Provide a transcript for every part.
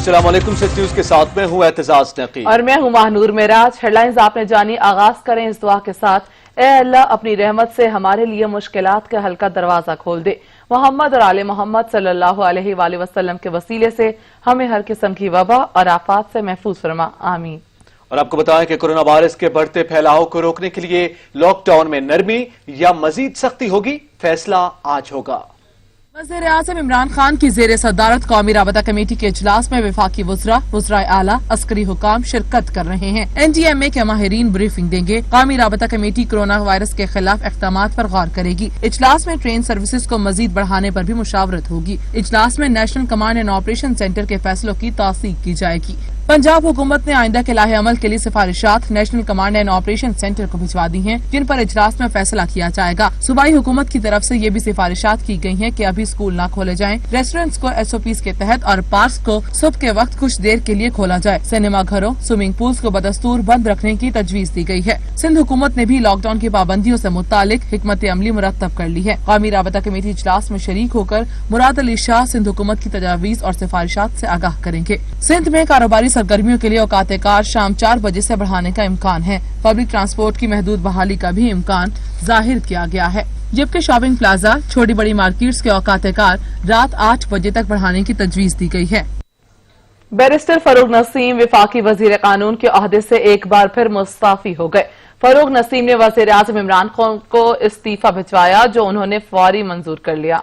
अस्सलाम वालेकुम। City news के साथ मैं हूँ एतजाज नकीब और मैं हूँ महानूर मेराज। हेडलाइंस आपने जानी, आगाज करें इस दुआ के साथ। ए अल्लाह अपनी रहमत से हमारे लिए मुश्किलात के हल का दरवाजा खोल दे। मोहम्मद और आले मोहम्मद सल्लल्लाहु अलैहि वसल्लम के वसीले से हमें हर किस्म की वबा और आफात से महफूज फरमा, आमीन। और आपको बताएं कि कोरोना वायरस के बढ़ते फैलाव को रोकने के लिए लॉकडाउन में नरमी या मजीद सख्ती होगी, फैसला आज होगा। वज़ीर-ए-आज़म इमरान खान की ज़ेर सदारत कौमी राबता कमेटी के इजलास में वफाकी वज़राए आला, अस्करी हुकाम शिरकत कर रहे हैं। NDMA के माहिरीन ब्रीफिंग देंगे। कौमी राबता कमेटी कोरोना वायरस के खिलाफ इक़दामात पर गौर करेगी। इजलास में ट्रेन सर्विसेज को मजीद बढ़ाने पर भी मुशावरत होगी। इजलास में national command and operation centre के फैसलों की तौसीक की जाएगी। पंजाब हुकूमत ने आइंदा के लाहे अमल के लिए सिफारिशात national command and operation centre को भिजवा दी हैं, जिन पर इजलास में फैसला किया जाएगा। सूबाई हुकूमत की तरफ से ये भी सिफारिशात की गई हैं कि अभी स्कूल न खोले जाएं, रेस्टोरेंट्स को SOPs के तहत और पार्क्स को सुबह के वक्त कुछ देर के लिए खोला जाए। सिनेमा घरों, स्विमिंग पूल्स को बदस्तूर बंद रखने की तजवीज दी गई है। सिंध हुकूमत ने भी लॉकडाउन की पाबंदियों से मुतालिक हिकमत अमली मुरतब कर ली है। कौमी राबता कमेटी इजलास में शरीक होकर मुराद अली शाह सिंध हुकूमत की तजावीज और सिफारिशात से आगाह करेंगे। सिंध में कारोबारी सरगर्मियों के लिए औकात कार शाम 4 बजे से बढ़ाने का इम्कान है। पब्लिक ट्रांसपोर्ट की महदूद बहाली का भी इम्कान जाहिर किया गया है, जबकि शॉपिंग प्लाजा, छोटी बड़ी मार्केट्स के औकात कार रात 8 बजे तक बढ़ाने की तजवीज दी गई है। बैरिस्टर फरूक नसीम वफाकी वजीर कानून के ओहदे से एक बार फिर मुस्ताफी हो गए। फरूक नसीम ने वज़ीर-ए-आज़म इमरान खान को इस्तीफा भिजवाया, जो उन्होंने फौरी मंजूर कर लिया।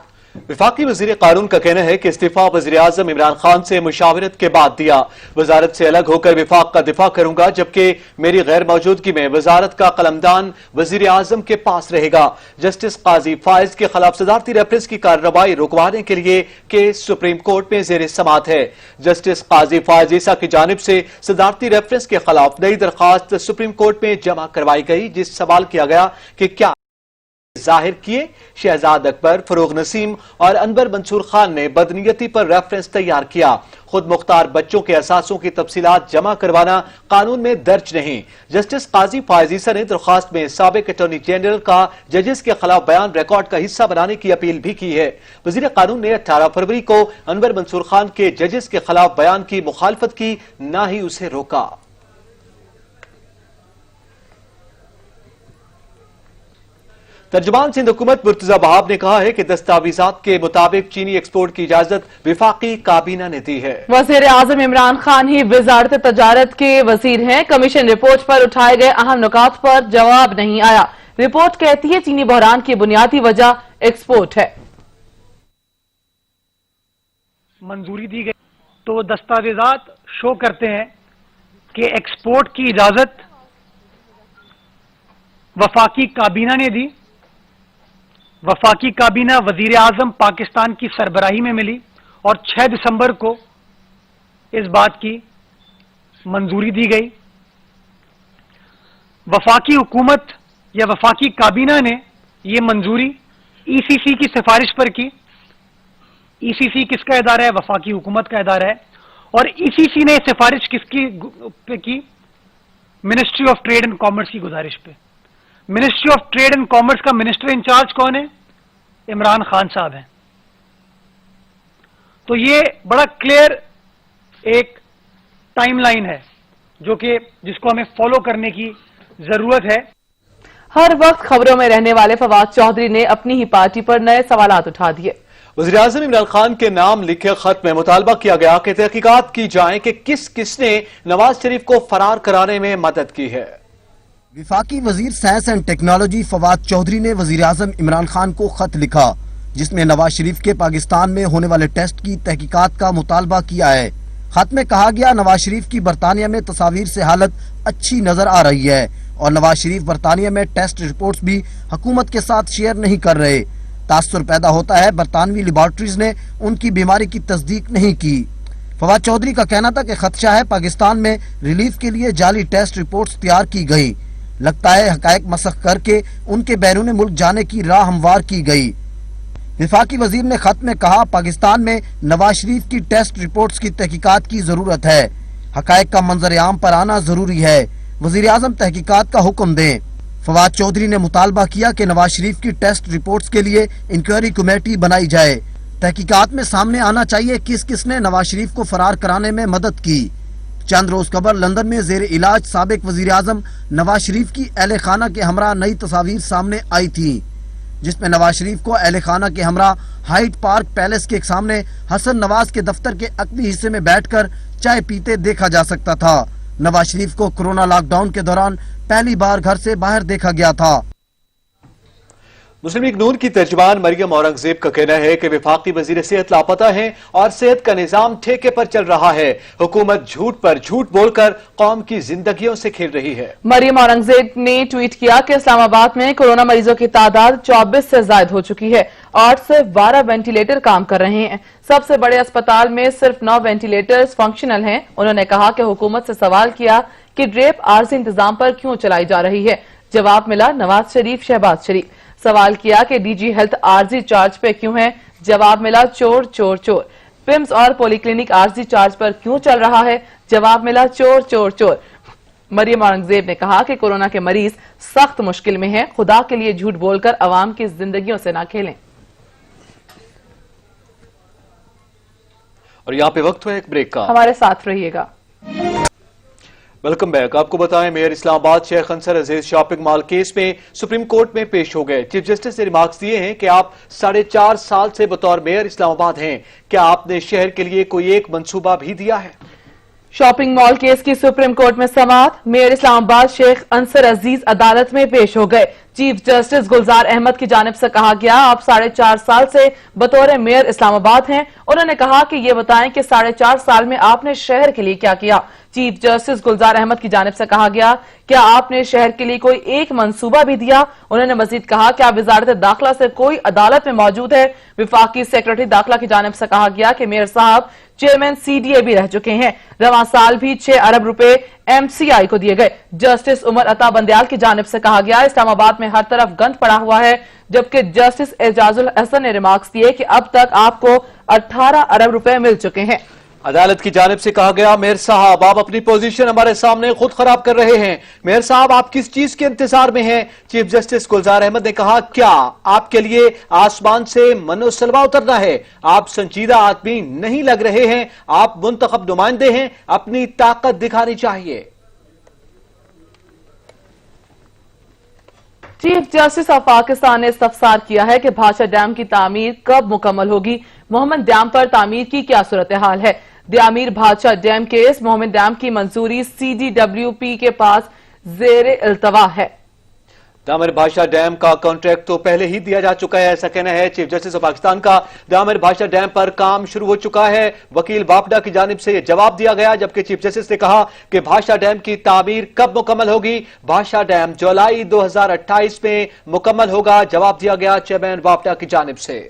वफाकी वजीर कानून का कहना है कि इस्तीफा वज़ीर-ए-आज़म इमरान खान से मुशावरत के बाद दिया। वजारत से अलग होकर विफाक का दिफा करूंगा, जबकि मेरी गैर मौजूदगी में वजारत का कलमदान वज़ीर-ए-आज़म के पास रहेगा। जस्टिस काजी फायज के खिलाफ सदारती रेफरेंस की कार्रवाई रुकवाने के लिए केस सुप्रीम कोर्ट में ज़ेर समाअत है। जस्टिस काजी फायज ईसा की जानिब से सदारती रेफरेंस के खिलाफ नई दरखास्त सुप्रीम कोर्ट में जमा करवाई गई, जिस सवाल किया गया कि क्या जाहिर किए शहजाद अकबर, फरूक नसीम और अनवर मंसूर खान ने बदनीयती पर रेफरेंस तैयार किया। खुद मुख्तार बच्चों के असासों की तफसीलात जमा करवाना कानून में दर्ज नहीं। जस्टिस काजी फायज ईसा ने दरखास्त में साबिक अटॉर्नी जनरल का जजेस के खिलाफ बयान रिकॉर्ड का हिस्सा बनाने की अपील भी की है। वजीर कानून ने 18 फरवरी को अनवर मंसूर खान के जजेस के खिलाफ बयान की मुखालफत की, न ही उसे रोका। तर्जुमान सिंध हुकूमत मुर्तजा बहाब ने कहा है कि दस्तावेजात के मुताबिक चीनी एक्सपोर्ट की इजाजत विफाकी काबीना ने दी है। वज़ीर-ए-आज़म इमरान खान ही वज़ारत तजारत के वजीर हैं। कमीशन रिपोर्ट पर उठाए गए अहम नुकात पर जवाब नहीं आया। रिपोर्ट कहती है चीनी बहरान की बुनियादी वजह एक्सपोर्ट है। मंजूरी दी गई तो दस्तावेजात शो करते हैं कि एक्सपोर्ट की इजाजत वफाकी काबीना ने दी। वफाकी काबीना वजीर आजम पाकिस्तान की सरबराही में मिली और 6 दिसंबर को इस बात की मंजूरी दी गई। वफाकी हुकूमत या वफाकी काबीना ने यह मंजूरी ECC की सिफारिश पर की। ECC किसका इदारा है? वफाकी हुकूमत का इदारा है। और ECC ने सिफारिश किसकी पे की? Ministry of trade and commerce की गुजारिश पे। Ministry of trade and commerce का मिनिस्टर इंचार्ज कौन है? इमरान खान साहब हैं। तो ये बड़ा क्लियर एक टाइमलाइन है जिसको हमें फॉलो करने की जरूरत है। हर वक्त खबरों में रहने वाले फवाद चौधरी ने अपनी ही पार्टी पर नए सवालात उठा दिए। वज़ीर-ए-आज़म इमरान खान के नाम लिखे खत में मुतालबा किया गया कि तहकीकात की जाए कि किसने नवाज शरीफ को फरार कराने में मदद की है। विफाकी वजीर science and technology Fawad Chaudhry ने वज़ीर-ए-आज़म इमरान खान को खत लिखा, जिसमें नवाज शरीफ के पाकिस्तान में होने वाले टेस्ट की तहकीकात का मुतालबा किया है। खत में कहा गया नवाज शरीफ की बरतानिया में तस्वीर से हालत अच्छी नजर आ रही है और नवाज शरीफ बरतानिया में टेस्ट रिपोर्ट्स भी हुकूमत के साथ शेयर नहीं कर रहे। तासुर पैदा होता है बरतानवी लेबॉर्ट्रीज ने उनकी बीमारी की तस्दीक नहीं की। फवाद चौधरी का कहना था कि खदशा है पाकिस्तान में रिलीफ के लिए जाली टेस्ट रिपोर्ट्स तैयार की गई। लगता है हकायक मसख करके उनके बैरून मुल्क जाने की राह हमवार की गई। विफाकी वजीर ने खत में कहा पाकिस्तान में नवाज शरीफ की टेस्ट रिपोर्ट्स की तहकीकात की जरूरत है। हकायक का मंजर आम पर आना जरूरी है। वजीर-ए-आज़म तहकीकात का हुक्म दें। फवाद चौधरी ने मुतालबा किया कि नवाज शरीफ की टेस्ट रिपोर्ट्स के लिए इंक्वायरी कमेटी बनाई जाए तहकीकात में सामने आना चाहिए किस किस ने नवाज शरीफ को फरार कराने में मदद की। चंद रोज कबल लंदन में जेर इलाज साबिक वजीर आजम नवाज शरीफ की अहले खाना के हमरा नई तस्वीर सामने आई थी, जिसमें नवाज शरीफ को अहले खाना के हमरा हाइड पार्क पैलेस के सामने हसन नवाज के दफ्तर के अकबी हिस्से में बैठकर चाय पीते देखा जा सकता था। नवाज शरीफ को कोरोना लॉकडाउन के दौरान पहली बार घर से बाहर देखा गया था। मुस्लिम लीग नून की तर्जुमान मरियम औरंगजेब का कहना है कि वफाकी वजीर सेहत लापता हैं और सेहत का निजाम ठेके पर चल रहा है। हुकूमत झूठ पर झूठ बोलकर कौम की जिंदगियों से खेल रही है। मरियम औरंगजेब ने ट्वीट किया कि इस्लामाबाद में कोरोना मरीजों की तादाद 24 से ज्यादा हो चुकी है। 8 से 12 वेंटिलेटर काम कर रहे हैं। सबसे बड़े अस्पताल में सिर्फ 9 वेंटिलेटर्स फंक्शनल हैं। उन्होंने कहा कि हुकूमत से सवाल किया कि ड्रेप आर्जी इंतजाम पर क्यों चलाई जा रही है। जवाब मिला नवाज शरीफ शहबाज शरीफ। सवाल किया कि डीजी हेल्थ आर्जी चार्ज पे क्यों है। जवाब मिला चोर चोर चोर। पिम्स और पॉलीक्लिनिक आर्जी चार्ज पर क्यों चल रहा है। जवाब मिला चोर चोर चोर। मरियम औरंगजेब ने कहा कि कोरोना के मरीज सख्त मुश्किल में हैं। खुदा के लिए झूठ बोलकर अवाम की जिंदगियों से ना खेलें। और यहाँ पे वक्त हुआ एक ब्रेक का, हमारे साथ रहिएगा। Welcome back. आपको बताएं, मेयर इस्लामाबाद शेख अंसर अजीज शॉपिंग मॉल केस में सुप्रीम कोर्ट में पेश हो गए। चीफ जस्टिस ने रिमार्क्स दिए हैं कि आप 4.5 साल से बतौर मेयर इस्लामाबाद हैं। क्या आपने शहर के लिए कोई एक मंसूबा भी दिया है? शॉपिंग मॉल केस की सुप्रीम कोर्ट में समाअत। मेयर इस्लामाबाद शेख अंसर अजीज अदालत में पेश हो गए। चीफ जस्टिस गुलजार अहमद की जानिब से कहा गया, आप 4.5 साल से बतौर मेयर इस्लामाबाद हैं। उन्होंने कहा कि ये बताएं कि 4.5 साल में आपने शहर के लिए क्या किया। चीफ जस्टिस गुलजार अहमद की जानिब से कहा गया, क्या आपने शहर के लिए कोई एक मंसूबा भी दिया। उन्होंने मजीद कहा कि आप वजारत दाखिला से कोई अदालत में मौजूद है। विफाकी सेक्रेटरी दाखिला की जानिब से कहा गया कि मेयर साहब चेयरमैन CDA भी रह चुके हैं। रवां साल भी 6 अरब रुपए MCI को दिए गए। जस्टिस उमर अता बंदयाल की जानिब से कहा गया, इस्लामाबाद में हर तरफ गंद पड़ा हुआ है। जबकि जस्टिस एजाजुल हसन ने रिमार्क्स दिए कि अब तक आपको 18 अरब रुपए मिल चुके हैं। अदालत की जानिब से कहा गया, मेयर साहब आप अपनी पोजीशन हमारे सामने खुद खराब कर रहे हैं। मेयर साहब आप किस चीज के इंतजार में हैं? चीफ जस्टिस गुलजार अहमद ने कहा, क्या आपके लिए आसमान से मनोसलवा उतरना है? आप संजीदा आदमी नहीं लग रहे हैं। आप मुंतखब नुमाइंदे हैं, अपनी ताकत दिखानी चाहिए। चीफ जस्टिस ऑफ पाकिस्तान ने इस्तफसार किया है कि भाषा डैम की तामीर कब मुकम्मल होगी। मोहम्मद डैम पर तामीर की क्या सूरत हाल है। दियामीर भाषा डैम केस मोहम्मद डैम की मंजूरी CDWP के पास जेर इल्तवा है। दामर भाषा डैम का कॉन्ट्रैक्ट तो पहले ही दिया जा चुका है, ऐसा कहना है चीफ जस्टिस ऑफ पाकिस्तान का। दामर भाषा डैम पर काम शुरू हो चुका है। वकील बापडा की जानिब से यह जवाब दिया गया, जबकि चीफ जस्टिस ने कहा कि भाषा डैम की तामीर कब मुकम्मल होगी। भाषा डैम जुलाई 2028 में मुकम्मल होगा, जवाब दिया गया चेयरमैन बापडा की जानिब से।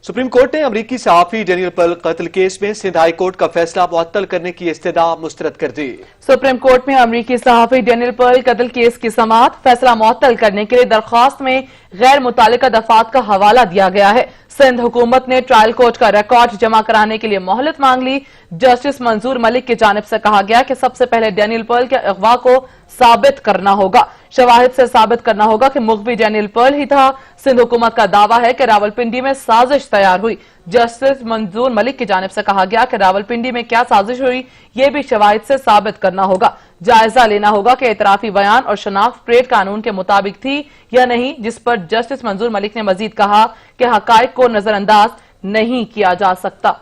सुप्रीम कोर्ट ने अमरीकी सहाफी डेनियल पर्ल कत्ल केस में सिंध हाई कोर्ट का फैसला मुअत्तल करने की इस्तदा मुस्तरद कर दी। सुप्रीम कोर्ट में अमरीकी सहाफी डेनियल पर्ल कत्ल केस की समाअत। फैसला मुअत्तल करने के लिए दरख्वास्त में गैर मुतालिका दफात का हवाला दिया गया है। सिंध हुकूमत ने ट्रायल कोर्ट का रिकॉर्ड जमा कराने के लिए मोहलत मांग ली। जस्टिस मंजूर मलिक की जानिब से कहा गया कि सबसे पहले डेनियल पर्ल के अगवा को साबित करना होगा। शवाहिद से साबित करना होगा कि मुखबी डेनियल पर्ल ही था। सिंध हुकूमत का दावा है कि रावलपिंडी में साजिश तैयार हुई। जस्टिस मंजूर मलिक की जानिब से कहा गया कि रावलपिंडी में क्या साजिश हुई, यह भी शवाहिद से साबित करना होगा। जायजा लेना होगा कि एतराफी बयान और शनाख्त परेड कानून के मुताबिक थी या नहीं, जिस पर जस्टिस मंजूर मलिक ने मजीद कहा कि हकायक को नजरअंदाज नहीं किया जा सकता।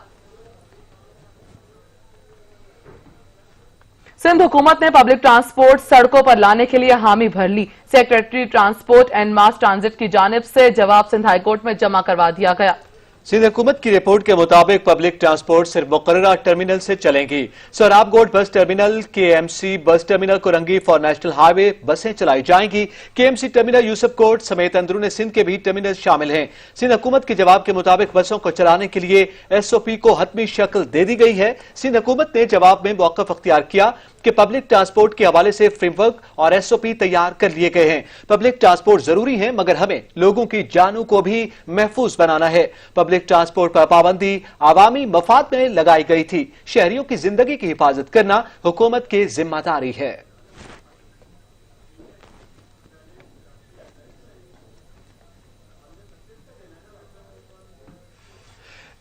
सिंध हुकूमत ने पब्लिक ट्रांसपोर्ट सड़कों पर लाने के लिए हामी भर ली। Secretary transport and mass transit की जानिब से जवाब सिंध हाईकोर्ट में जमा करवा दिया गया। सिंध हुकूमत की रिपोर्ट के मुताबिक पब्लिक ट्रांसपोर्ट सिर्फ मुकर्ररा टर्मिनल से चलेंगी। सोहराबगोट bus terminal, KMC bus terminal, Korangi for national highway बसें चलाई जाएंगी। KMC टर्मिनल, यूसुफकोट समेत अंदरूनी सिंध के भी टर्मिनल शामिल हैं। सिंध हुकूमत के जवाब के मुताबिक बसों को चलाने के लिए SOP को हतमी शक्ल दे दी गई है। सिंध हुकूमत ने जवाब में मौक़िफ़ अख्तियार किया कि पब्लिक ट्रांसपोर्ट के हवाले से फ्रेमवर्क और SOP तैयार कर लिए गए हैं। पब्लिक ट्रांसपोर्ट जरूरी है, मगर हमें लोगों की जानों को भी महफूज बनाना है। पब्लिक ट्रांसपोर्ट पर पाबंदी आवामी मफाद में लगाई गई थी। शहरियों की जिंदगी की हिफाजत करना हुकूमत की जिम्मेदारी है।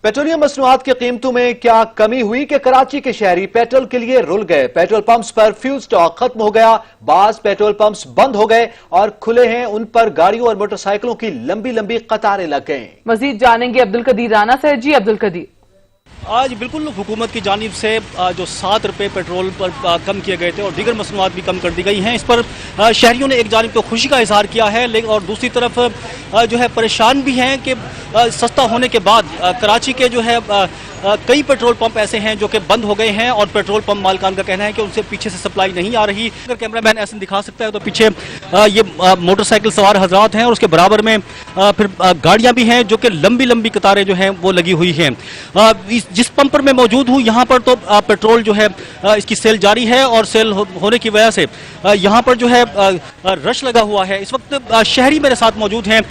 पेट्रोलियम मसनूआत की कीमतों में क्या कमी हुई कि कराची के शहरी पेट्रोल के लिए रुल गए। पेट्रोल पंप्स पर फ्यूल स्टॉक खत्म हो गया, बाज पेट्रोल पंप्स बंद हो गए और खुले हैं उन पर गाड़ियों और मोटरसाइकिलों की लंबी लंबी कतारें लग गईं। मजीद जानेंगे अब्दुल कदीर राना से। जी अब्दुल कदीर, आज बिल्कुल हुकूमत की जानिब से जो 7 रुपये पेट्रोल पर कम किए गए थे और दीगर मसनूआत भी कम कर दी गई हैं, इस पर शहरियों ने एक जानिब तो खुशी का इजहार किया है, लेकिन और दूसरी तरफ जो है परेशान भी हैं कि सस्ता होने के बाद कराची के जो है कई पेट्रोल पंप ऐसे हैं जो कि बंद हो गए हैं और पेट्रोल पंप मालिकान का कहना है कि उनसे पीछे से सप्लाई नहीं आ रही। अगर कैमरामैन ऐसे दिखा सकता है तो पीछे ये मोटरसाइकिल सवार हजरात हैं और उसके बराबर में फिर गाड़ियां भी हैं जो कि लंबी लंबी कतारें जो हैं वो लगी हुई हैं। जिस पंप पर मैं मौजूद हूँ यहाँ पर तो पेट्रोल जो है इसकी सेल जारी है और सेल होने की वजह से यहाँ पर जो है रश लगा हुआ है। इस वक्त शहरी मेरे साथ मौजूद हैं,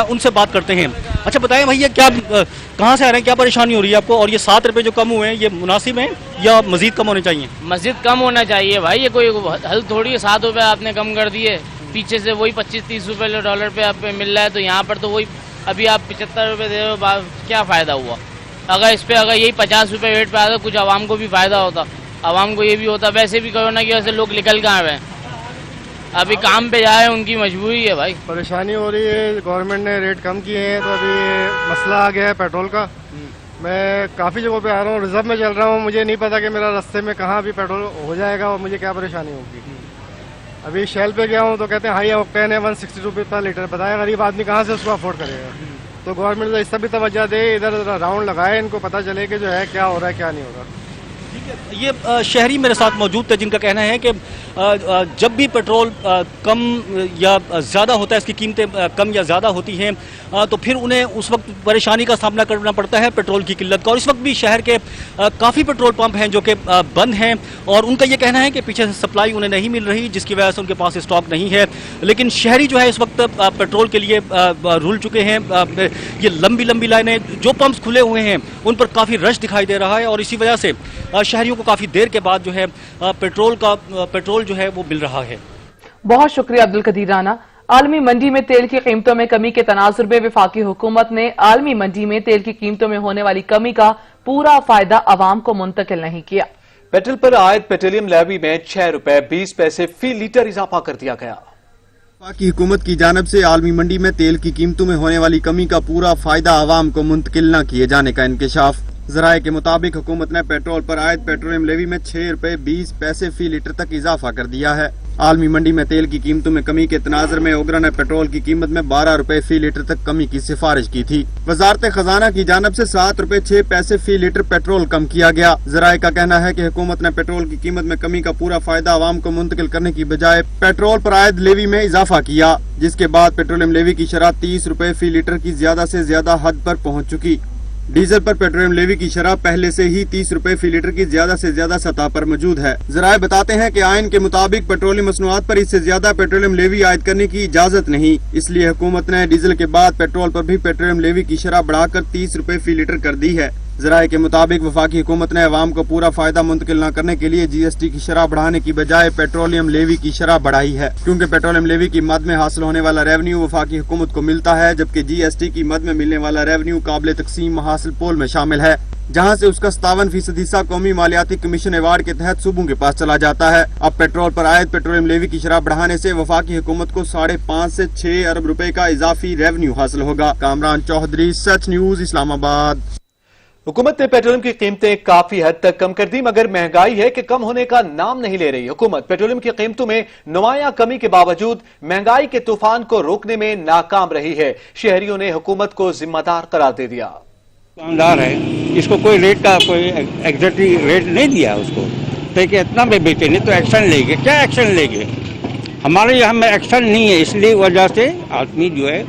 उनसे बात करते हैं। अच्छा बताएं भैया, क्या कहाँ से आ रहे हैं, क्या परेशानी हो रही है आपको, और ये 7 रुपये जो कम हुए हैं ये मुनासिब हैं या मजीद कम होने चाहिए? मजीद कम होना चाहिए भाई, ये कोई हल थोड़ी है। 7 रुपये आपने कम कर दिए, पीछे से वही 25-30 रुपये डॉलर पे आप मिल रहा है, तो यहाँ पर तो वही अभी आप 75 रुपये दे रहे हो, क्या फ़ायदा हुआ? अगर इस पर अगर यही 50 रुपये रेट पे आता कुछ आवाम को भी फ़ायदा होता, आवाम को ये भी होता। वैसे भी कोरोना की वजह से लोग निकल कहाँ रहे हैं, अभी काम पे जाए, उनकी मजबूरी है भाई। परेशानी हो रही है, गवर्नमेंट ने रेट कम किए हैं तो अभी मसला आ गया है पेट्रोल का। मैं काफ़ी जगहों पे आ रहा हूँ, रिजर्व में चल रहा हूँ, मुझे नहीं पता कि मेरा रास्ते में कहाँ भी पेट्रोल हो जाएगा और मुझे क्या परेशानी होगी। अभी शेल पे गया हूँ तो कहते हैं हाई ऑक्टेन है 160 रुपये पर लीटर, बताया गरीब आदमी कहाँ से उसको अफोर्ड करेगा। तो गवर्नमेंट तो इस सब भी तवज्जो दे, इधर राउंड लगाए, इनको पता चले कि जो है क्या हो रहा है क्या नहीं हो रहा। ये शहरी मेरे साथ मौजूद थे जिनका कहना है कि जब भी पेट्रोल कम या ज़्यादा होता है, इसकी कीमतें कम या ज़्यादा होती हैं, तो फिर उन्हें उस वक्त परेशानी का सामना करना पड़ता है पेट्रोल की किल्लत का। और इस वक्त भी शहर के काफ़ी पेट्रोल पंप हैं जो कि बंद हैं और उनका ये कहना है कि पीछे से सप्लाई उन्हें नहीं मिल रही, जिसकी वजह से उनके पास स्टॉक नहीं है। लेकिन शहरी जो है इस वक्त पेट्रोल के लिए रुल चुके हैं। ये लंबी लंबी लाइनें, जो पंप्स खुले हुए हैं उन पर काफ़ी रश दिखाई दे रहा है और इसी वजह से शहरियों को काफ़ी देर के बाद जो है पेट्रोल जो है वो मिल रहा है। बहुत शुक्रिया अब्दुल कदीर राना। आलमी मंडी में तेल की कीमतों में कमी के तनाजुर में वफाकी हुकूमत ने आलमी मंडी में तेल की कीमतों में होने वाली कमी का पूरा फायदा अवाम को मुंतकिल नहीं किया। पेट्रोल पर आयद पेट्रोलियम लेवी में 6 रुपए 20 पैसे फी लीटर इजाफा कर दिया गया। वफाकी हुकूमत की जानिब से आलमी मंडी में तेल की कीमतों में होने वाली कमी का पूरा फायदा अवाम को मुंतकिल न किए जाने का इंकशाफ। ज़राए के मुताबिक हुकूमत ने पेट्रोल पर आयद पेट्रोलियम लेवी में 6 रुपए 20 पैसे फी लीटर तक इजाफा कर दिया है। आलमी मंडी में तेल की कीमतों में कमी के तनाजर में ओगरा ने पेट्रोल की कीमत में 12 रुपए फी लीटर तक कमी की सिफारिश की थी। वजारत खजाना की जानिब से 7 रुपए 6 पैसे फी लीटर पेट्रोल कम किया गया। ज़राए का कहना है कि हुकूमत ने पेट्रोल की कीमत में कमी का पूरा फायदा आवाम को मुंतकिल करने की बजाय पेट्रोल पर आयद लेवी में इजाफा किया, जिसके बाद पेट्रोलियम लेवी की शरह 30 रुपए फी लीटर की ज्यादा से ज्यादा हद पर पहुँच चुकी। डीजल पर पेट्रोलियम लेवी की शरह पहले से ही 30 रुपए फी लीटर की ज्यादा से ज्यादा सतह पर मौजूद है। ज़राए बताते हैं कि आइन के मुताबिक पेट्रोलियम मसनूआत पर इससे ज्यादा पेट्रोलियम लेवी आयद करने की इजाजत नहीं, इसलिए हुकूमत ने डीजल के बाद पेट्रोल पर भी पेट्रोलियम लेवी की शरह बढ़ाकर 30 रुपए फी लीटर कर दी है। ज़राए के मुताबिक वफाकी हुकूमत ने अवाम को पूरा फायदा मुंतकिल न करने के लिए GST की शरह बढ़ाने की बजाय पेट्रोलियम लेवी की शरह बढ़ाई है, क्योंकि पेट्रोलियम लेवी की मद में हासिल होने वाला रेवन्यू वफाकी हुकूमत को मिलता है, जबकि GST की मद में मिलने वाला रेवन्यू काबिल तकसीम हासिल पोल में शामिल है, जहाँ से उसका 57% हिस्सा कौमी मालियाती कमीशन अवार्ड के तहत सूबों के पास चला जाता है। अब पेट्रोल पर आयद पेट्रोलियम लेवी की शरह बढ़ाने से वफाकी हुकूमत को 5.5 से 6 अरब रुपए का इजाफी रेवन्यू हासिल होगा। कामरान चौधरी, सच न्यूज, इस्लामाबाद। हुकूमत ने पेट्रोलियम की कीमतें काफी हद तक कम कर दी, मगर महंगाई है कि कम होने का नाम नहीं ले रही। हुकूमत पेट्रोलियम की कीमतों में नुमाया कमी के बावजूद महंगाई के तूफान को रोकने में नाकाम रही है। शहरियों ने हुकूमत को जिम्मेदार करार दे दिया। दुकानदार है, इसको कोई रेट का कोई एग्जैक्टली रेट नहीं दिया उसको, तो कि इतना में बेचे नहीं तो एक्शन लेंगे। क्या एक्शन लेंगे? हमारे यहाँ में एक्शन नहीं है, इसलिए वजह से आदमी जो है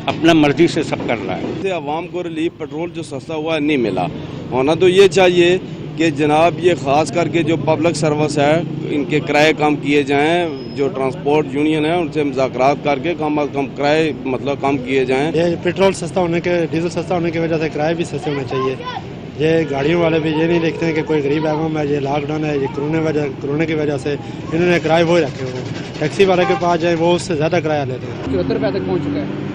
अपना मर्जी से सब कर रहा है। आवाम को रिलीफ पेट्रोल जो सस्ता हुआ है नहीं मिला। होना तो ये चाहिए कि जनाब ये ख़ास करके जो पब्लिक सर्विस है इनके किराए कम किए जाएं, जो ट्रांसपोर्ट यूनियन है उनसे मुज़ाकरात करके कम अज़ कम किराए मतलब कम किए जाएं। ये पेट्रोल सस्ता होने के, डीजल सस्ता होने की वजह से किराए भी सस्ते होने चाहिए। ये गाड़ियों वाले भी ये नहीं देखते हैं कि कोई गरीब आवाम है, ये लॉकडाउन है, ये कोरोना की वजह से इन्होंने किराए वो ही रखे हुए हैं। टैक्सी वाले के पास जाए वो उससे ज़्यादा किराया लेते हैं। 74 रुपये तक पहुँच चुका है।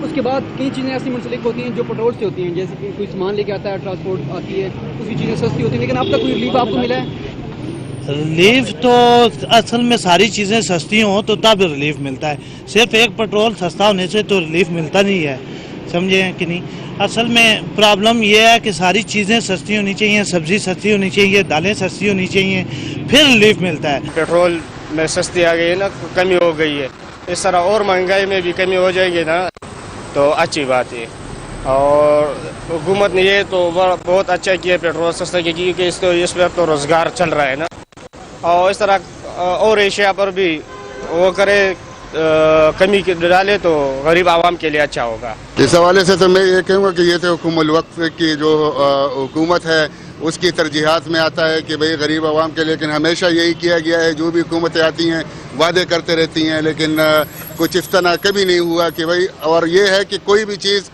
اس کے بعد کئی چیزیں ایسی منسلک ہوتی ہیں جو پیٹرول سے ہوتی ہیں، جیسے کہ کوئی سامان لے کے آتا ہے، ٹرانسپورٹ آتی ہے، اس کی چیزیں سستی ہوتی ہیں، لیکن اب تک کوئی ریلیف آپ کو ملا ہے؟ ریلیف تو اصل میں ساری چیزیں سستی ہوں تو تب ریلیف ملتا ہے، صرف ایک پیٹرول سستا ہونے سے تو ریلیف ملتا نہیں ہے، سمجھے کہ نہیں؟ اصل میں پرابلم یہ ہے کہ ساری چیزیں سستی ہونی چاہیے، سبزی سستی ہونی چاہیے، دالیں سستی ہونی چاہیے، پھر ریلیف ملتا ہے۔ پیٹرول میں سستی آ گئی ہے نا، کمی ہو گئی ہے، اس طرح اور مہنگائی میں بھی کمی ہو جائے گی نا تو اچھی بات ہے، اور حکومت نے یہ تو بہت اچھا کیا پیٹرول سستا کیا، کیونکہ اس پہ تو روزگار چل رہا ہے نا، اور اس طرح اور اشیاء پر بھی وہ کرے، کمی ڈالے تو غریب عوام کے لیے اچھا ہوگا۔ اس حوالے سے تو میں یہ کہوں گا کہ یہ تو حکومت الوقت کی جو حکومت ہے اس کی ترجیحات میں آتا ہے کہ بھئی غریب عوام کے، لیکن ہمیشہ یہی کیا گیا ہے، جو بھی حکومتیں آتی ہیں وعدے کرتے رہتی ہیں، لیکن کچھ اس طرح کبھی نہیں ہوا کہ بھئی، اور یہ ہے کہ کوئی بھی چیز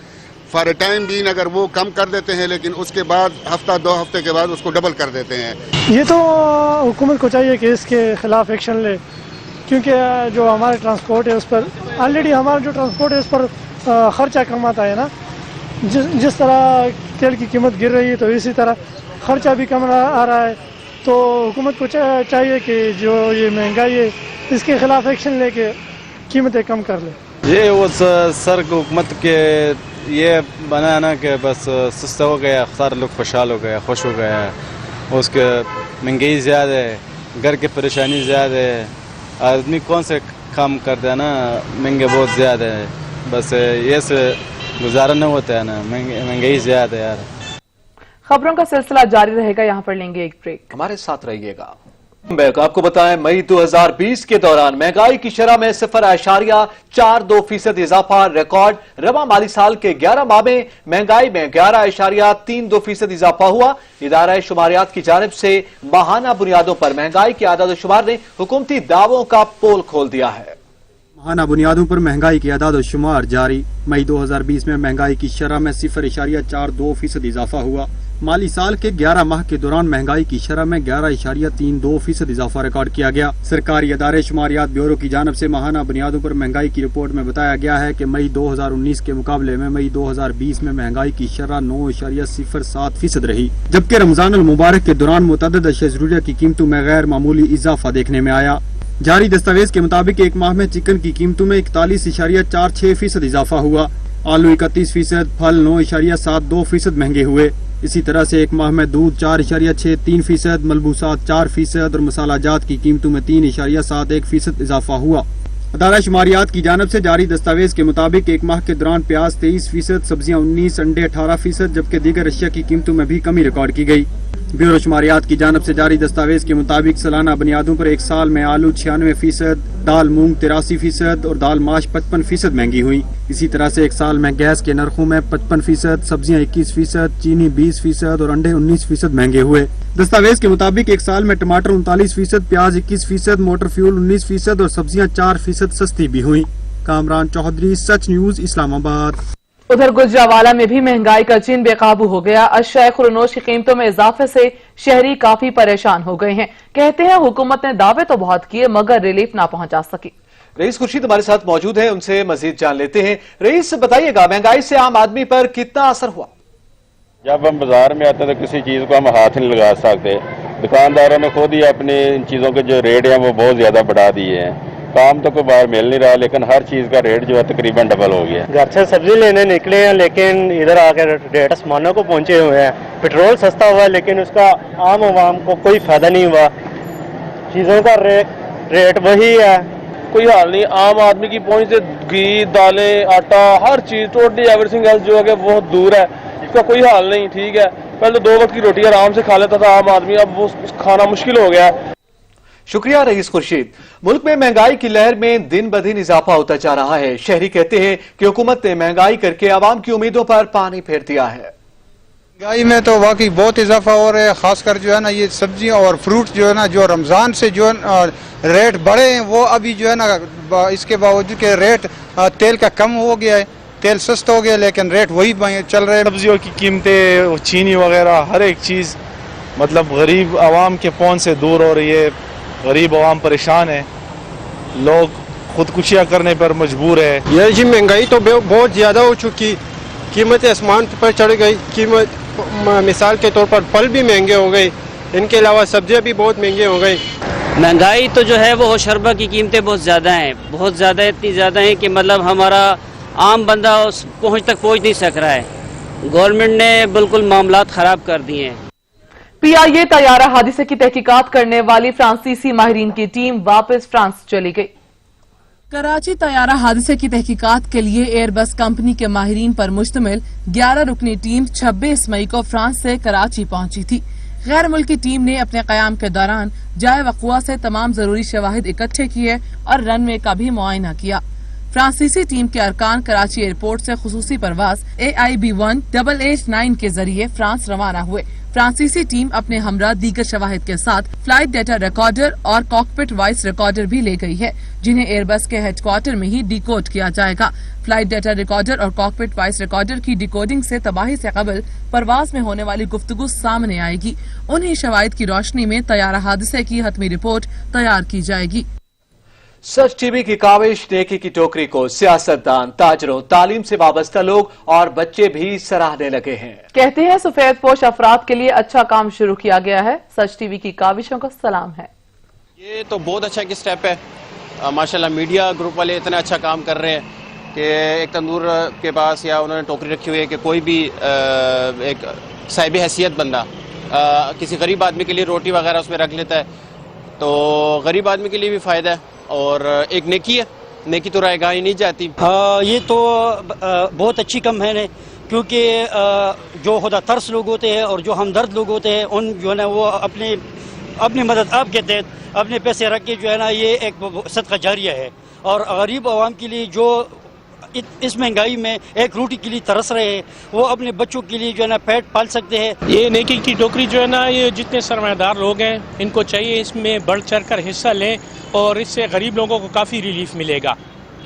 فار اے ٹائم بین اگر وہ کم کر دیتے ہیں لیکن اس کے بعد ہفتہ دو ہفتے کے بعد اس کو ڈبل کر دیتے ہیں۔ یہ تو حکومت کو چاہیے کہ اس کے خلاف ایکشن لے، کیونکہ جو ہمارے ٹرانسپورٹ ہے اس پر آلریڈی ہمارا جو ٹرانسپورٹ ہے اس پر خرچہ کم آتا ہے نا، جس طرح تیل کی قیمت گر رہی ہے تو اسی طرح خرچہ بھی کم آ رہا ہے، تو حکومت کو چاہیے کہ جو یہ مہنگائی ہے اس کے خلاف ایکشن لے کے قیمتیں کم کر لے۔ یہ وہ سر حکومت کے یہ بنا ہے نا کہ بس سستا ہو گیا، سارے لوگ خوشحال ہو گئے، خوش ہو گئے، اس کے مہنگائی زیادہ ہے، گھر کی پریشانی زیادہ ہے، آدمی کون سے کام کرتے ہیں نا، مہنگے بہت زیادہ ہے، بس یہ سے گزارا نہیں ہوتا ہے نا، مہنگائی زیادہ ہے یار۔ خبروں کا سلسلہ جاری رہے گا، یہاں پر لیں گے ایک بریک، ہمارے ساتھ رہیے گا۔ آپ کو بتائیں مئی 2020 کے دوران مہنگائی کی شرح میں 0.42% اضافہ ریکارڈ، رواں مالی سال کے 11 ماہ میں مہنگائی میں 11.32% اضافہ ہوا۔ ادارہ شماریات کی جانب سے ماہانہ بنیادوں پر مہنگائی کے اعداد و شمار نے حکومتی دعووں کا پول کھول دیا ہے۔ ماہانہ بنیادوں پر مہنگائی کے اعداد و شمار جاری۔ مئی 2020 میں مہنگائی کی شرح میں 0.42% اضافہ ہوا۔ مالی سال کے 11 ماہ کے دوران مہنگائی کی شرح میں 11.32% اضافہ ریکارڈ کیا گیا۔ سرکاری ادارے شماریات بیورو کی جانب سے ماہانہ بنیادوں پر مہنگائی کی رپورٹ میں بتایا گیا ہے کہ مئی 2019 کے مقابلے میں مئی 2020 میں مہنگائی کی شرح 9.07% رہی، جبکہ رمضان المبارک کے دوران متعدد اشیاء ضروریہ کی قیمتوں میں غیر معمولی اضافہ دیکھنے میں آیا۔ جاری دستاویز کے مطابق ایک ماہ میں چکن کی قیمتوں میں 41.46% اضافہ ہوا، آلو 31%، پھل 9.72% مہنگے ہوئے۔ اسی طرح سے ایک ماہ میں دودھ 4.63%، ملبوسات 4% اور مسالہ جات کی قیمتوں میں 3.71% اضافہ ہوا۔ ادارہ شماریات کی جانب سے جاری دستاویز کے مطابق ایک ماہ کے دوران پیاز 23%، سبزیاں 19%، انڈے 18%، جبکہ دیگر اشیاء کی قیمتوں میں بھی کمی ریکارڈ کی گئی۔ بیورو شماریات کی جانب سے جاری دستاویز کے مطابق سالانہ بنیادوں پر ایک سال میں آلو 96%، دال مونگ 83% اور دال ماش 55% مہنگی ہوئی۔ اسی طرح سے ایک سال میں گیس کے نرخوں میں 55%، سبزیاں 21%، چینی 20% اور انڈے 19% مہنگے ہوئے۔ دستاویز کے مطابق ایک سال میں ٹماٹر 39%، پیاز 21%، موٹر فیول 19% اور سبزیاں 4% سستی بھی ہوئیں۔ کامران چودھری، سچ نیوز، اسلام آباد۔ ادھر گجرانوالہ میں بھی مہنگائی کا چین بے قابو ہو گیا۔ اشیاء خورنوش کی قیمتوں میں اضافے سے شہری کافی پریشان ہو گئے ہیں۔ کہتے ہیں حکومت نے دعوے تو بہت کیے مگر ریلیف نہ پہنچا سکی۔ رئیس خورشید ہمارے ساتھ موجود ہیں، ان سے مزید جان لیتے ہیں۔ رئیس بتائیے گا مہنگائی سے عام آدمی پر کتنا اثر ہوا؟ جب ہم بازار میں آتے تو کسی چیز کو ہم ہاتھ نہیں لگا سکتے، دکانداروں نے خود ہی اپنے ان چیزوں کے جو ریٹ ہیں وہ بہت زیادہ بڑھا دیے ہیں۔ کام تو کوئی باہر مل نہیں رہا، لیکن ہر چیز کا ریٹ جو ہے تقریباً ڈبل ہو گیا۔ گھر سے سبزی لینے نکلے ہیں لیکن ادھر آ کے ریٹ آسمانوں کو پہنچے ہوئے ہیں۔ پیٹرول سستا ہوا لیکن اس کا عام عوام کو کوئی فائدہ نہیں ہوا، چیزوں کا ریٹ وہی ہے، کوئی حال نہیں۔ عام آدمی کی پہنچ سے گھی، دالیں، آٹا، ہر چیز ٹوٹلی ایوری تھنگ ایلس جو ہے کہ بہت دور ہے، اس کا کوئی حال نہیں۔ ٹھیک ہے، پہلے تو 2 وقت کی روٹی آرام سے کھا لیتا تھا عام آدمی، اب وہ کھانا مشکل ہو گیا ہے۔ شکریہ رئیس خورشید۔ ملک میں مہنگائی کی لہر میں دن بدن اضافہ ہوتا جا رہا ہے۔ شہری کہتے ہیں کہ حکومت نے مہنگائی کر کے عوام کی امیدوں پر پانی پھیر دیا ہے۔ مہنگائی میں تو واقعی بہت اضافہ ہو رہا ہے، خاص کر جو ہے نا یہ سبزیاں اور فروٹ جو ہے نا، جو رمضان سے جو ریٹ بڑھے ہیں وہ ابھی جو ہے نا اس کے باوجود کہ ریٹ تیل کا کم ہو گیا ہے، تیل سستا ہو گیا لیکن ریٹ وہی چل رہے ہیں۔ سبزیوں کی قیمتیں، چینی وغیرہ، ہر ایک چیز مطلب غریب عوام کے پہنچ سے دور ہو رہی ہے، غریب عوام پریشان ہے، لوگ खुदकुशियाँ करने पर मजबूर है। ये जी महंगाई तो बहुत ज़्यादा हो चुकी, कीमतें आसमान पर चढ़ गई। कीमत मिसाल के तौर पर फल भी महंगे हो गए, इनके अलावा सब्जियां भी बहुत महंगे हो गई। महंगाई तो जो है वो शरबा की कीमतें बहुत ज़्यादा हैं, बहुत ज़्यादा, इतनी ज़्यादा हैं कि मतलब हमारा आम बंदा उस पहुँच तक पहुँच नहीं सक रहा है। गवर्नमेंट ने बिल्कुल मामलात ख़राब कर दिए हैं। PIA तैयारा हादसे की तहकीकात करने वाली फ्रांसीसी माहिरीन की टीम वापस फ्रांस चली गई। कराची तैयारा हादसे की तहकीकात के लिए एयरबस कंपनी के माहिरीन पर मुश्तमिल 11 रुकनी टीम 26 मई को फ्रांस से कराची पहुंची थी। गैर मुल्की टीम ने अपने क़याम के दौरान जाए वक़ुआ से तमाम जरूरी शवाहिद इकट्ठे किए और रनवे का भी मुआयना किया। फ्रांसीसी टीम के अरकान कराची एयरपोर्ट से खुसूसी परवाज AIB1 889 के जरिए फ्रांस रवाना हुए। फ्रांसीसी टीम अपने हमरा दीगर शवाहिद के साथ फ्लाइट डेटा रिकॉर्डर और कॉकपिट वॉइस रिकॉर्डर भी ले गई है, जिन्हें एयरबस के हेडक्वार्टर में ही डिकोड किया जाएगा। फ्लाइट डेटा रिकॉर्डर और कॉकपिट वॉइस रिकॉर्डर की डिकोडिंग से तबाही से कबल परवाज में होने वाली गुफ्तगू सामने आएगी। उन्हीं शवाहिद की रोशनी में तैयारा हादसे की हतमी रिपोर्ट तैयार की जाएगी। सच टीवी की काविश नेकी की टोकरी को सियासतदान, ताजरों, तालीम से वाबस्ता लोग और बच्चे भी सराहने लगे हैं। कहते हैं सफेद पोश अफराद के लिए अच्छा काम शुरू किया गया है। सच टीवी की काविशों का सलाम है। ये तो बहुत अच्छा एक स्टेप है। माशाल्लाह मीडिया ग्रुप वाले इतना अच्छा काम कर रहे हैं कि एक तंदूर के पास या उन्होंने टोकरी रखी हुई है कि कोई भी एक साहिब हैसियत बंदा किसी गरीब आदमी के लिए रोटी वगैरह उसमें रख लेता है, तो गरीब आदमी के लिए भी फ़ायदा है और एक नेकी है, नेकी तो रायगाह ही नहीं जाती। ये तो बहुत अच्छी कम है, क्योंकि जो खुदा तरस लोग होते हैं और जो हमदर्द लोग होते हैं, उन जो है ना वो अपनी मदद आप के तहत अपने पैसे रख के जो है ना ये एक सदका जारिया है। और गरीब आवाम के लिए जो इस महंगाई में एक रोटी के लिए तरस रहे हैं, वो अपने बच्चों के लिए जो है ना पेट पाल सकते हैं। ये नेकी की टोकरी जो है ना, ये जितने सरमायादार लोग हैं इनको चाहिए इसमें बढ़ चढ़ कर हिस्सा लें और इससे गरीब लोगों को काफ़ी रिलीफ मिलेगा।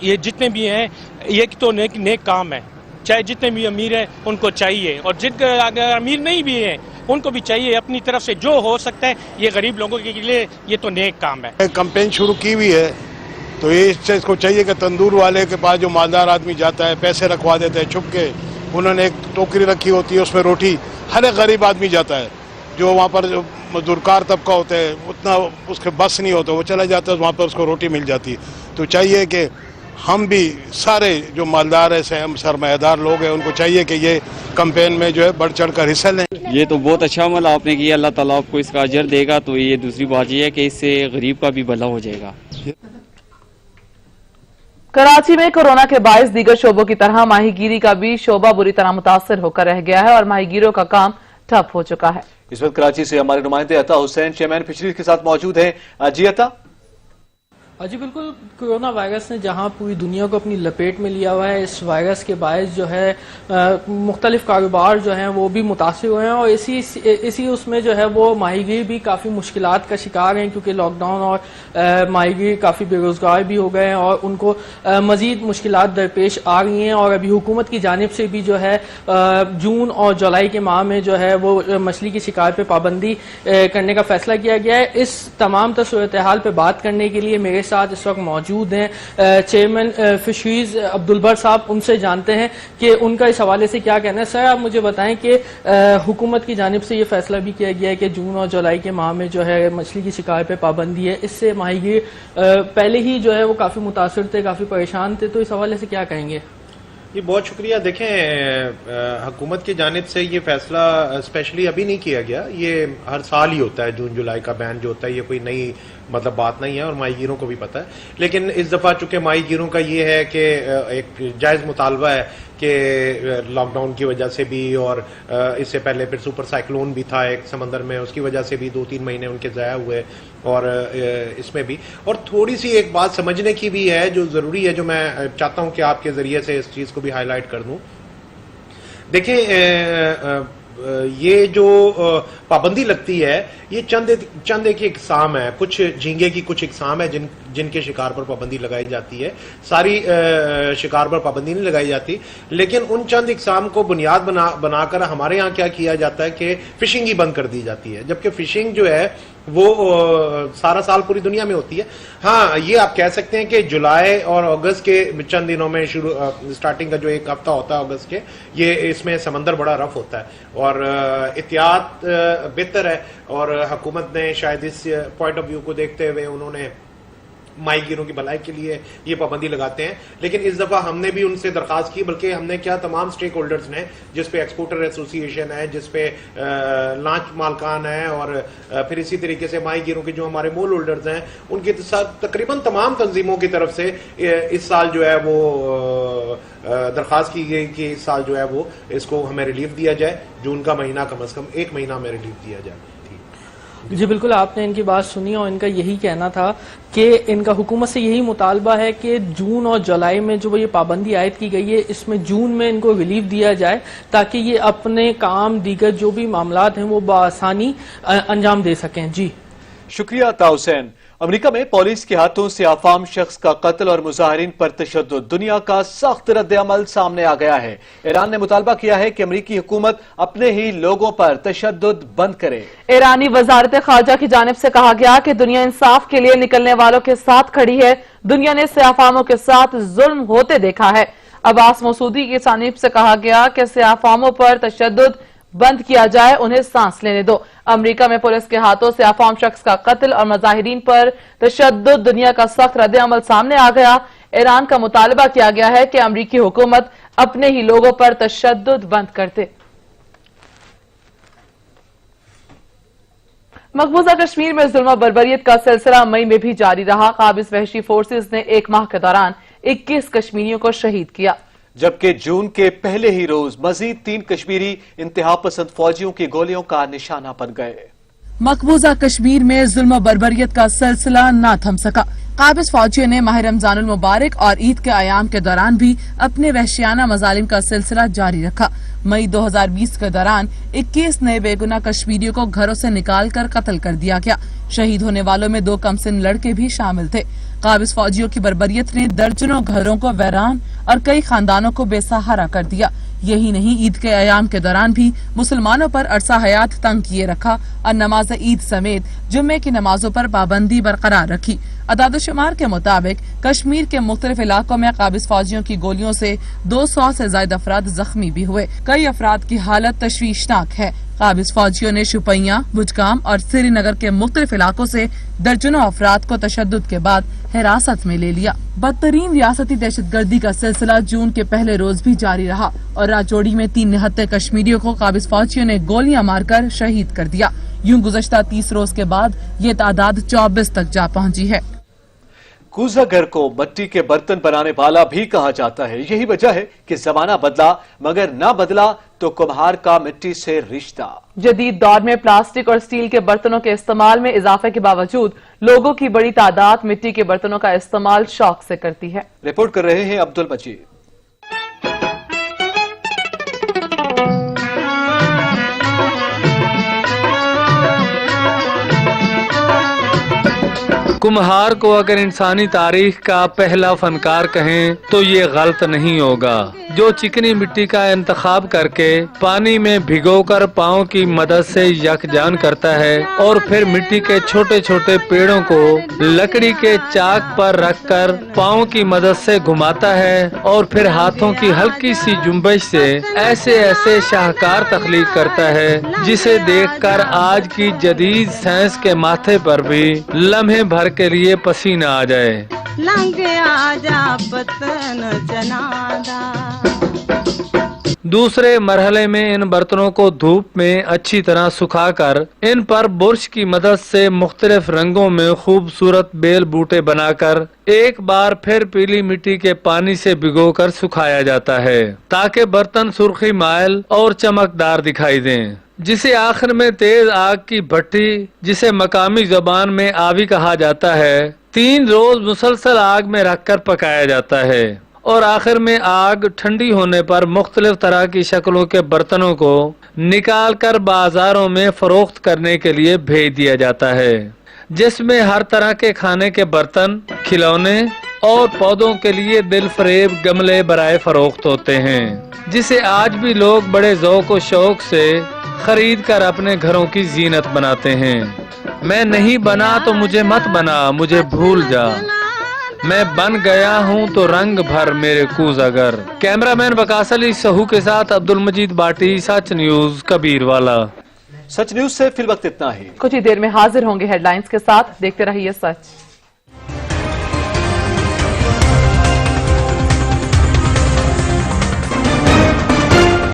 ये जितने भी हैं ये तो नेक काम है, चाहे जितने भी अमीर हैं उनको चाहिए, और जिनके अगर अमीर नहीं भी हैं उनको भी चाहिए अपनी तरफ से जो हो सकता है ये गरीब लोगों के लिए ये तो नेक काम है। कैंपेन शुरू की हुई है, तो ये इसको चाहिए कि तंदूर वाले के पास जो मालदार आदमी जाता है पैसे रखवा देते हैं छुप के, उन्होंने एक टोकरी रखी होती है उसमें रोटी, हर एक गरीब आदमी जाता है जो वहाँ पर जो मजदूरकार तबका होता है उतना उसके बस नहीं होता, वो चला जाता है वहाँ पर उसको रोटी मिल जाती है। तो चाहिए कि हम भी सारे जो मालदार है सरमायादार लोग हैं उनको चाहिए कि ये कैंपेन में जो है बढ़ चढ़ कर हिस्सा लें। ये तो बहुत अच्छा अमल आपने किया, अल्लाह ताला आपको इसका अजर देगा। तो ये दूसरी बात ये है कि इससे गरीब का भी भला हो जाएगा। कराची में कोरोना के बायस दीगर शोबों की तरह माहीगीरी का भी शोबा बुरी तरह मुतासर होकर रह गया है और माहीगीरों का काम ठप हो चुका है। इस वक्त कराची से हमारे नुमाइंदे अता हुसैन चेयरमैन फिशरीज के साथ मौजूद हैं। जी अता। जी बिल्कुल, कोरोना वायरस ने जहां पूरी दुनिया को अपनी लपेट में लिया हुआ है, इस वायरस के बायस जो है मुख्तलिफ कारोबार जो हैं वो भी मुतासिर हुए हैं और इसी उसमें जो है वो माहीगीर भी काफ़ी मुश्किलात का शिकार हैं, क्योंकि लॉकडाउन और माहीगीर काफ़ी बेरोज़गार भी हो गए हैं और उनको मज़ीद मुश्किलात दरपेश आ रही हैं। और अभी हुकूमत की जानिब से भी जो है जून और जुलाई के माह में जो है वो मछली की शिकार पर पाबंदी करने का फैसला किया गया है। इस तमाम सूरत हाल पर बात करने के लिए मेरे साथ इस वक्त मौजूद हैं चेयरमैन फिशरीज अब्दुल बर साहब। उनसे जानते हैं कि उनका इस हवाले से क्या कहना है। सर आप मुझे बताएं कि हुकूमत की जानिब से ये फैसला भी किया गया है कि जून और जुलाई के माह में जो है मछली की शिकार पे पाबंदी है, इससे माहीगीर पहले ही जो है वो काफ़ी मुतासर थे, काफ़ी परेशान थे, तो इस हवाले से क्या कहेंगे? ये बहुत शुक्रिया। देखें हुकूमत की जानिब से ये फैसला स्पेशली अभी नहीं किया गया, ये हर साल ही होता है। जून जुलाई का बैन जो होता है ये कोई नई बात नहीं है और माहीगीरों को भी पता है। लेकिन इस दफ़ा चूंकि माहीगीरों का ये है कि एक जायज़ मुतालबा है कि लॉकडाउन की वजह से भी और इससे पहले फिर सुपर साइक्लोन भी था एक समंदर में, उसकी वजह से भी 2-3 महीने उनके ज़ाया हुए और इसमें भी। और थोड़ी सी एक बात समझने की भी है जो ज़रूरी है, जो मैं चाहता हूँ कि आपके ज़रिए से इस चीज़ को भी हाईलाइट कर दूँ। देखें ये जो पाबंदी लगती है ये चंद एक इकसाम है, कुछ झींगे की कुछ इकसाम है جن کے شکار پر پابندی لگائی جاتی ہے. ساری شکار پر پابندی نہیں لگائی جاتی, لیکن ان چند اقسام کو بنیاد بنا کر ہمارے یہاں کیا کیا جاتا ہے کہ فشنگ ہی بند کر دی جاتی ہے, جبکہ فشنگ جو ہے وہ سارا سال پوری دنیا میں ہوتی ہے. ہاں, یہ آپ کہہ سکتے ہیں کہ جولائی اور اگست کے چند دنوں میں سٹارٹنگ کا جو ایک ہفتہ ہوتا ہے اگست کے, یہ اس میں سمندر بڑا رف ہوتا ہے اور احتیاط بہتر ہے, اور حکومت نے شاید اس پوائنٹ آف ویو کو دیکھتے ہوئے انہوں نے ماہی گیروں کی بھلائی کے لیے یہ پابندی لگاتے ہیں. لیکن اس دفعہ ہم نے بھی ان سے درخواست کی, بلکہ ہم نے کیا تمام سٹیک ہولڈرز نے, جس پہ ایکسپورٹر ایسوسی ایشن ہے, جس پہ لانچ مالکان ہیں, اور پھر اسی طریقے سے ماہی گیروں کے جو ہمارے مول ہولڈرز ہیں, ان کی تقریباً تمام تنظیموں کی طرف سے اس سال جو ہے وہ درخواست کی گئی کہ اس سال جو ہے وہ اس کو ہمیں ریلیف دیا جائے, جون کا مہینہ کم از کم 1 مہینہ ہمیں ریلیف دیا جائے. جی بالکل, آپ نے ان کی بات سنی اور ان کا یہی کہنا تھا کہ ان کا حکومت سے یہی مطالبہ ہے کہ جون اور جولائی میں جو یہ پابندی عائد کی گئی ہے, اس میں جون میں ان کو ریلیف دیا جائے تاکہ یہ اپنے کام دیگر جو بھی معاملات ہیں وہ بآسانی انجام دے سکیں. جی شکریہ عطا حسین. امریکہ میں پولیس کے ہاتھوں سے عفام شخص کا قتل اور مظاہرین پر تشدد, دنیا کا سخت رد عمل سامنے آ گیا ہے. ایران نے مطالبہ کیا ہے کہ امریکی حکومت اپنے ہی لوگوں پر تشدد بند کرے. ایرانی وزارت خارجہ کی جانب سے کہا گیا کہ دنیا انصاف کے لیے نکلنے والوں کے ساتھ کھڑی ہے. دنیا نے سیاہ فاموں کے ساتھ ظلم ہوتے دیکھا ہے. عباس مسعودی کی جانب سے کہا گیا کہ سیاہ فاموں پر تشدد بند کیا جائے, انہیں سانس لینے دو. امریکہ میں پولیس کے ہاتھوں سے عفام شخص کا قتل اور مظاہرین پر تشدد, دنیا کا سخت رد عمل سامنے آ گیا. ایران کا مطالبہ کیا گیا ہے کہ امریکی حکومت اپنے ہی لوگوں پر تشدد بند کرتے. مقبوضہ کشمیر میں ظلم و بربریت کا سلسلہ مئی میں بھی جاری رہا. قابض وحشی فورسز نے 1 ماہ کے دوران 21 کشمیریوں کو شہید کیا, جبکہ جون کے پہلے ہی روز مزید 3 کشمیری انتہا پسند فوجیوں کی گولیوں کا نشانہ بن گئے. مقبوضہ کشمیر میں ظلم و بربریت کا سلسلہ نہ تھم سکا. قابض فوجیوں نے ماہ رمضان المبارک اور عید کے ایام کے دوران بھی اپنے وحشیانہ مظالم کا سلسلہ جاری رکھا. مئی 2020 کے دوران 21 نئے بے گناہ کشمیریوں کو گھروں سے نکال کر قتل کر دیا گیا. شہید ہونے والوں میں 2 کمسن لڑکے بھی شامل تھے. قابض فوجیوں کی بربریت نے درجنوں گھروں کو ویران اور کئی خاندانوں کو بے سہارا کر دیا. یہی نہیں, عید کے ایام کے دوران بھی مسلمانوں پر عرصہ حیات تنگ کیے رکھا اور نماز عید سمیت جمعے کی نمازوں پر پابندی برقرار رکھی. اعداد و شمار کے مطابق کشمیر کے مختلف علاقوں میں قابض فوجیوں کی گولیوں سے 200 سے زائد افراد زخمی بھی ہوئے. کئی افراد کی حالت تشویشناک ہے. قابض فوجیوں نے شوپیاں, بجگام اور سری نگر کے مختلف علاقوں سے درجنوں افراد کو تشدد کے بعد حراست میں لے لیا. بدترین ریاستی دہشت گردی کا سلسلہ جون کے پہلے روز بھی جاری رہا اور راجوڑی میں 3 نہتے کشمیریوں کو قابض فوجیوں نے گولیاں مار کر شہید کر دیا. یوں گزشتہ 30 روز کے بعد یہ تعداد 24 تک جا پہنچی ہے. کوزہ گر کو مٹی کے برتن بنانے والا بھی کہا جاتا ہے. یہی وجہ ہے کہ زمانہ بدلا مگر نہ بدلا تو کمہار کا مٹی سے رشتہ. جدید دور میں پلاسٹک اور سٹیل کے برتنوں کے استعمال میں اضافے کے باوجود لوگوں کی بڑی تعداد مٹی کے برتنوں کا استعمال شوق سے کرتی ہے. رپورٹ کر رہے ہیں عبد المجید. کمہار کو اگر انسانی تاریخ کا پہلا فنکار کہیں تو یہ غلط نہیں ہوگا. جو چکنی مٹی کا انتخاب کر کے پانی میں بھگو کر پاؤں کی مدد سے یکجان کرتا ہے اور پھر مٹی کے چھوٹے چھوٹے پیڑوں کو لکڑی کے چاک پر رکھ کر پاؤں کی مدد سے گھماتا ہے اور پھر ہاتھوں کی ہلکی سی جنبش سے ایسے ایسے شاہکار تخلیق کرتا ہے جسے دیکھ کر آج کی جدید سائنس کے ماتھے پر بھی لمحے بھر کے لیے پسینہ آ جائے. دوسرے مرحلے میں ان برتنوں کو دھوپ میں اچھی طرح سکھا کر ان پر برش کی مدد سے مختلف رنگوں میں خوبصورت بیل بوٹے بنا کر ایک بار پھر پیلی مٹی کے پانی سے بھگو کر سکھایا جاتا ہے تاکہ برتن سرخی مائل اور چمکدار دکھائی دیں، جسے آخر میں تیز آگ کی بھٹی جسے مقامی زبان میں آوی کہا جاتا ہے 3 روز مسلسل آگ میں رکھ کر پکایا جاتا ہے اور آخر میں آگ ٹھنڈی ہونے پر مختلف طرح کی شکلوں کے برتنوں کو نکال کر بازاروں میں فروخت کرنے کے لیے بھیج دیا جاتا ہے. जिसमें हर तरह के खाने के बर्तन, खिलौने और पौधों के लिए दिल फरेब गमले बराए फरोख्त होते हैं, जिसे आज भी लोग बड़े ज़ौक़ और शौक से खरीद कर अपने घरों की जीनत बनाते हैं। मैं नहीं बना तो मुझे मत बना, मुझे भूल जा, मैं बन गया हूँ तो रंग भर मेरे कूज अगर। कैमरामैन वकास अली सहू के साथ अब्दुल मजीद बाटी, सच न्यूज, कबीरवाला। सच न्यूज से फिल वक्त इतना ही। कुछ ही देर में हाजिर होंगे हेडलाइंस के साथ। देखते रहिए सच।